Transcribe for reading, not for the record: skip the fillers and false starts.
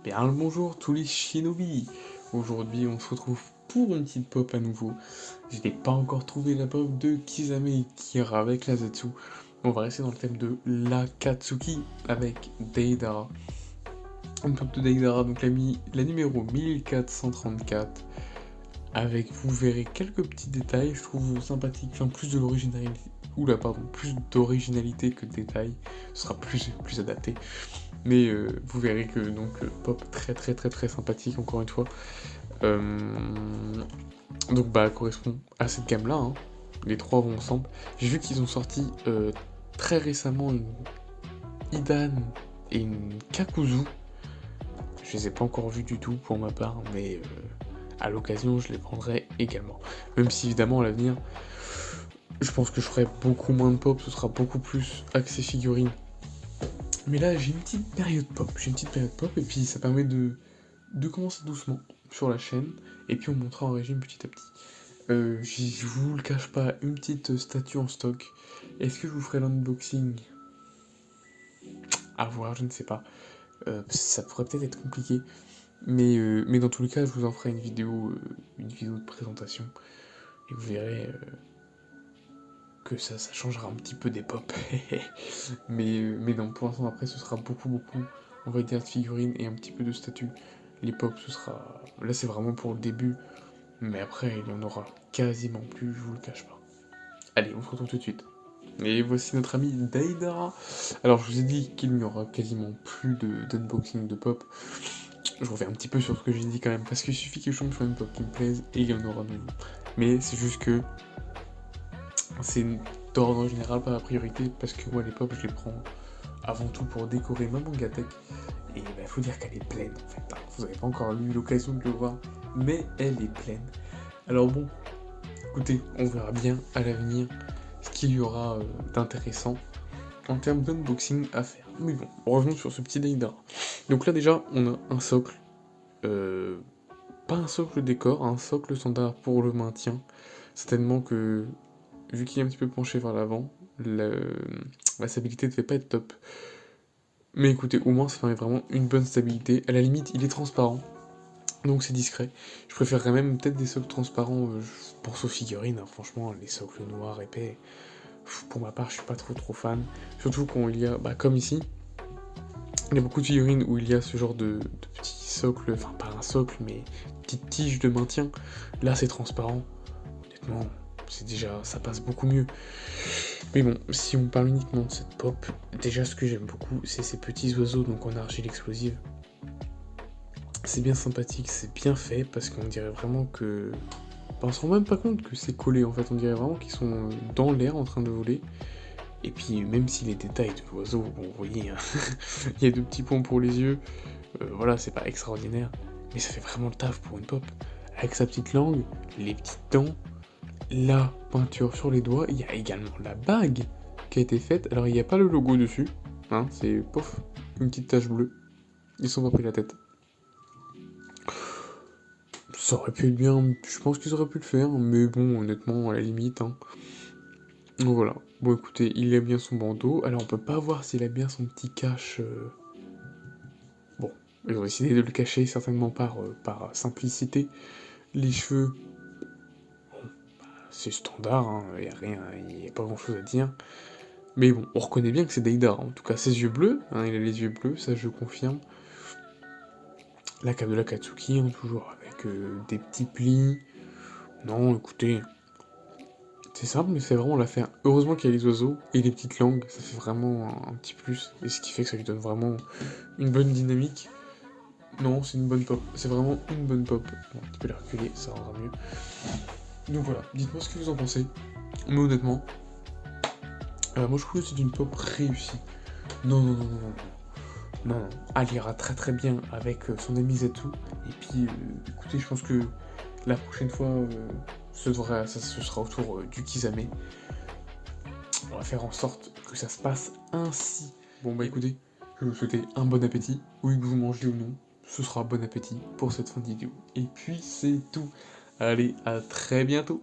Bien le bonjour tous les shinobi. Aujourd'hui on se retrouve pour une petite pop à nouveau. Je n'ai pas encore trouvé la pop de Kisame et Kira avec la Zetsu. On va rester dans le thème de l'Akatsuki avec Deidara. Une pop de Deidara, donc la numéro 1434. Avec, vous verrez, quelques petits détails, je trouve sympathiques, enfin plus de l'originalité. Oula, pardon, plus d'originalité que de détails. Ce sera plus adapté. Mais vous verrez que pop très sympathique encore une fois. Donc bah correspond à cette gamme là, hein. Les trois vont ensemble. J'ai vu qu'ils ont sorti très récemment une Idan et une Kakuzu. Je les ai pas encore vus du tout pour ma part, mais à l'occasion je les prendrai également. Même si évidemment à l'avenir, je pense que je ferai beaucoup moins de pop, ce sera beaucoup plus axé figurine. Mais là, j'ai une petite période pop, et puis ça permet de commencer doucement sur la chaîne, et puis on montera en régime petit à petit. Je vous le cache pas, une petite statue en stock. Est-ce que je vous ferai l'unboxing? À voir, je ne sais pas. Ça pourrait peut-être être compliqué, mais dans tous les cas, je vous en ferai une vidéo de présentation, et vous verrez que ça changera un petit peu des pop. mais non, pour l'instant, après, ce sera beaucoup, on va dire, de figurines et un petit peu de statues. Les pop, ce sera... Là, c'est vraiment pour le début, mais après, il y en aura quasiment plus, je vous le cache pas. Allez, on se retrouve tout de suite. Et voici notre ami Deidara. Alors, je vous ai dit qu'il n'y aura quasiment plus d'unboxing de pop. Je reviens un petit peu sur ce que j'ai dit quand même, parce qu'il suffit que je tombe sur une pop qui me plaise et il y en aura de nouveau. Mais c'est juste que c'est d'ordre général pas la priorité, parce que moi, les pop, je les prends avant tout pour décorer ma mangatech. Et il faut dire qu'elle est pleine en fait. Vous n'avez pas encore eu l'occasion de le voir, mais elle est pleine. Alors bon, écoutez, on verra bien à l'avenir ce qu'il y aura d'intéressant en termes d'unboxing à faire. Mais bon, revenons sur ce petit Deidara. Donc là déjà, on a un socle, pas un socle décor, un socle standard pour le maintien. Certainement que, vu qu'il est un petit peu penché vers l'avant, la stabilité ne devait pas être top. Mais écoutez, au moins ça permet vraiment une bonne stabilité. À la limite, il est transparent, donc c'est discret. Je préférerais même peut-être des socles transparents pour aux figurines, hein. Franchement, les socles noirs épais, pour ma part, je suis pas trop fan. Surtout quand il y a, comme ici, il y a beaucoup de figurines où il y a ce genre de petits socles, enfin pas un socle, mais petite tige de maintien. Là, c'est transparent. Honnêtement, c'est déjà, ça passe beaucoup mieux. Mais bon, si on parle uniquement de cette pop, déjà ce que j'aime beaucoup, c'est ces petits oiseaux donc en argile explosive. C'est bien sympathique, c'est bien fait, parce qu'on dirait vraiment que... on se rend même pas compte que c'est collé en fait, on dirait vraiment qu'ils sont dans l'air en train de voler. Et puis même si les détails de l'oiseau, bon vous voyez, hein, il y a deux petits ponts pour les yeux, voilà, c'est pas extraordinaire, mais ça fait vraiment le taf pour une pop. Avec sa petite langue, les petites dents, la peinture sur les doigts, il y a également la bague qui a été faite. Alors il n'y a pas le logo dessus, hein, c'est pof, une petite tache bleue. Ils sont pas pris la tête. Ça aurait pu être bien, je pense qu'ils auraient pu le faire, mais bon, honnêtement, à la limite, hein. Donc voilà. Bon écoutez, il a bien son bandeau. Alors on peut pas voir s'il a bien son petit cache. Bon, ils ont décidé de le cacher, certainement par simplicité. Les cheveux, c'est standard, hein, y a rien, y a pas grand chose à dire. Mais bon, on reconnaît bien que c'est Deidara, en tout cas ses yeux bleus, hein, il a les yeux bleus, ça je confirme. La cape de la Katsuki, hein, toujours avec des petits plis. Non, écoutez, c'est simple, mais c'est vraiment l'affaire. Heureusement qu'il y a les oiseaux et les petites langues, ça fait vraiment un petit plus, et ce qui fait que ça lui donne vraiment une bonne dynamique. Non, c'est une bonne pop, c'est vraiment une bonne pop. Bon, tu peux la reculer, ça rendra mieux. Donc voilà, dites-moi ce que vous en pensez. Mais honnêtement, moi je trouve que c'est une pop réussie. Non, elle ira très bien avec son ami Zetsu. Et puis, écoutez, je pense que la prochaine fois, ce sera autour du Kisame. On va faire en sorte que ça se passe ainsi. Bon bah écoutez, je vais vous souhaiter un bon appétit, oui que vous mangez ou non, ce sera bon appétit pour cette fin de vidéo. Et puis c'est tout. Allez, à très bientôt.